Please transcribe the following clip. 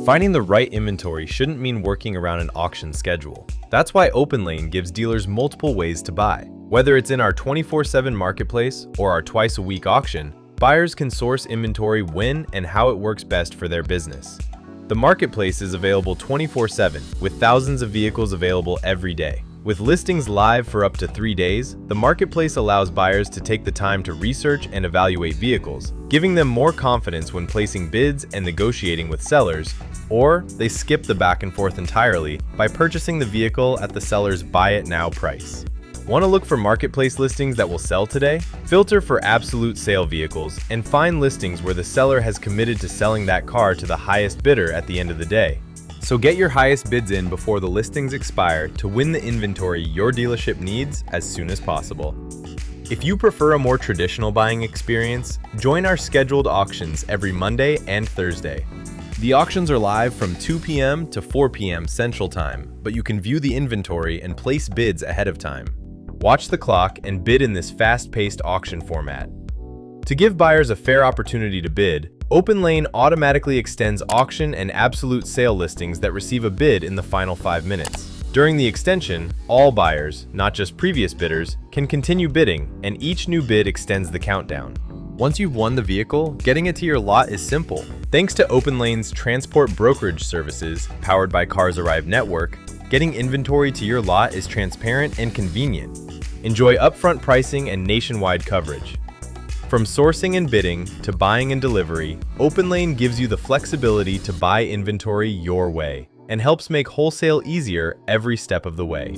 Finding the right inventory shouldn't mean working around an auction schedule. That's why OPENLANE gives dealers multiple ways to buy. Whether it's in our 24/7 marketplace or our twice-a-week auction, buyers can source inventory when and how it works best for their business. The marketplace is available 24/7, with thousands of vehicles available every day. With listings live for up to 3 days, the marketplace allows buyers to take the time to research and evaluate vehicles, giving them more confidence when placing bids and negotiating with sellers, or they skip the back and forth entirely by purchasing the vehicle at the seller's buy it now price. Want to look for marketplace listings that will sell today? Filter for absolute sale vehicles and find listings where the seller has committed to selling that car to the highest bidder at the end of the day. So get your highest bids in before the listings expire to win the inventory your dealership needs as soon as possible. If you prefer a more traditional buying experience, join our scheduled auctions every Monday and Thursday. The auctions are live from 2 p.m. to 4 p.m. Central Time, but you can view the inventory and place bids ahead of time. Watch the clock and bid in this fast-paced auction format. To give buyers a fair opportunity to bid, OPENLANE automatically extends auction and absolute sale listings that receive a bid in the final 5 minutes. During the extension, all buyers, not just previous bidders, can continue bidding, and each new bid extends the countdown. Once you've won the vehicle, getting it to your lot is simple. Thanks to OPENLANE's transport brokerage services, powered by Cars Arrive Network, getting inventory to your lot is transparent and convenient. Enjoy upfront pricing and nationwide coverage. From sourcing and bidding to buying and delivery, OPENLANE gives you the flexibility to buy inventory your way and helps make wholesale easier every step of the way.